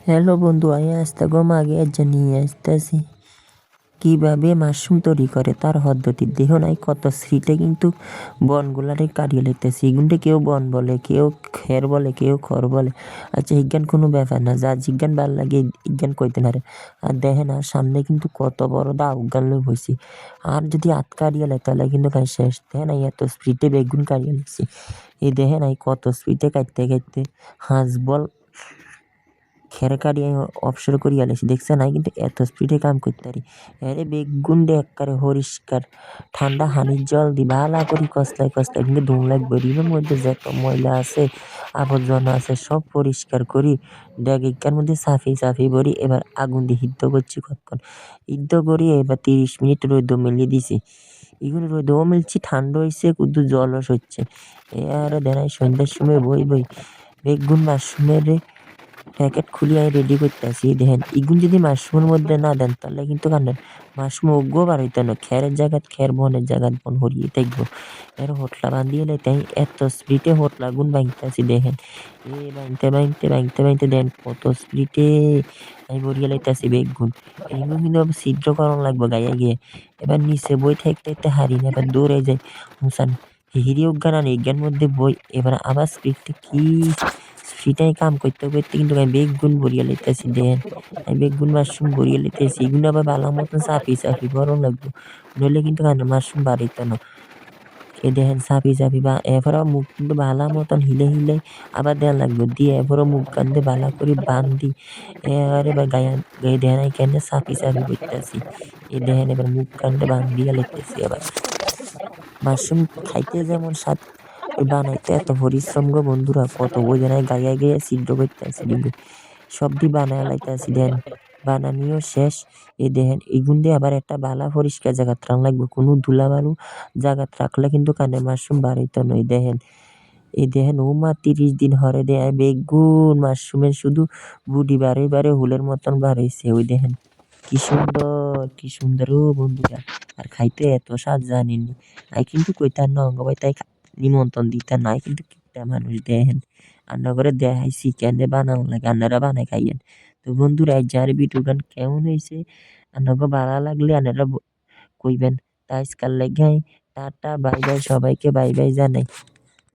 Hello বন্ধু, আমি আজ থেকে আগে নিয়ে আসতেছি কিভাবে মাশরুম তৈরি করে তার পদ্ধতি। দেহ নাই কত স্রিটে কিন্তু বনগুলারে কাটিয়ে লইতেছি। এগুনটা কেউ বন বলে, কেউ খের বলে, কেউ খড় বলে। আচ্ছা, বিজ্ঞান কোনো ব্যাপার না, যা জিজ্ঞান ভাল লাগে বিজ্ঞান কইতে না রে। আর দেখেন, আর সামনে কিন্তু কত বড় দা উজ্ঞান লই হয়েছি। আর যদি হাত কাটিয়ে লাই তাহলে কিন্তু কাজ শেষ। দেখেন এত স্পিডে বেগুন কাটিয়ে লাগছি। এই দেখেন কত স্পিডে কাটতে কাটতে হাঁস বল খেরকারি অবসর করিয়া লেছি। দেখছেন কিন্তু এত স্পিডে কাম করতে পারি। এরে বেগুন একবারে পরিষ্কার ঠান্ডা হানির জল দি ভালা করি কসলাই কসলাই কিন্তু ধুম লাগবে। ডিমের মধ্যে যত ময়লা আছে আবর্জনা আছে সব পরিষ্কার করি ডেগের মধ্যে সাফি ভরি। এবার আগুন দিয়ে সিদ্ধ করছি কতক্ষণ সিদ্ধ করি। এবার 30 মিনিট রোদ মেলিয়ে দিছি। এগুলো রোদও মিলছি, ঠান্ডা হয়েছে, কুদ্দু জলও হচ্ছে। আর দেনাই সন্ধ্যার সময় বই বেগুন মাশরুমের প্যাকেট খুলিয়ে রেডি করতেছি। দেখেন ইগুন যদি মাশরুমের মধ্যে না দেন তাহলে কিন্তু কান্দেন মাশরুম উগবো বার হইতো না। খেরের জায়গাত খের, বনের জায়গাত বন হরিয়ে থাকবো। এর হোটলা বান্ধিয়ে তাই এত স্পিডে হোটলা গুন ভাঙতেছি। দেখেন ভাঙতে দেন কত স্পিডে আমি বরিয়ে লাইতেছি বেগুন। এইগুলো কিন্তু ছিদ্র করানো লাগবে গায়ে গিয়ে। এবার নিচে বই থাকতে হারি না, এবার দৌড়ে যাই হুসান হিরি উজ্ঞান আর ইজ্ঞান মধ্যে বই। এবার আবার স্পিডটা কি সেটাই কাম করতে কিন্তু আমি বেগুন ভরিয়ে লইতেছি। দেখেন আমি বেগুন মাশরুম ভরিয়ে লইতেছি। এগুলো আবার ভালো মতন চাপি গরম লাগবো, নইলে কিন্তু মাশরুম বাড়িত না। এ দেখেন চাপি বা এরপরে মুখ কিন্তু ভালো মতন হিলে আবার দেওয়া লাগবে। দিয়ে এরপরে মুখ কান্দে ভালো করে বান্ধি। এবারে এবার গায়ে দেখেন কেন চাপি করতেছি। এই দেখেন এবার মুখ কান্দে বান্ধিয়া লইতেছি। আবার মাশরুম খাইতে যেমন স্বাদ, ওই বানাইতে এত পরিশ্রম গো বন্ধুরা। কত ওই জায়গায় গায়ে ছিদ্র করতেছি কিন্তু সব দিয়ে বানায় লাইতেছি। দেন বানানিও শেষ। এই দেখেন এগুন দিয়ে আবার একটা বালা পরিষ্কার জায়গাত রাখা লাগবে। কোনো ধুলাবালু জায়গাত রাখলে কিন্তু কানে মাশরুম বাড়াইতো নয়। এই দেখেন 30 দিন হরে দেয় বেগুন মাশরুমের শুধু বুডি বারে হুলের মতন বাড়াইছে। ওই দেখেন কি সুন্দর ও বন্ধুরা। আর খাইতে এত স্বাদ জানেননি। আই কিন্তু কইতার না অঙ্গ ভাই তাই নিমন্ত্রণ দিতার নাই কিন্তু কিপটা মানুষ। দেখেন রান্না করে দেখাইছি কেন বানানো লাগে, আপনারা বানাই খাইয়েন। তো বন্ধুরা যার ভিডিওটা কেমন হয়েছে আপনাকে ভালো লাগলে আপনারা কইবেন। তা আজকাল লাগে টাটা বাই বাই, সবাইকে বাই বাই জানাই।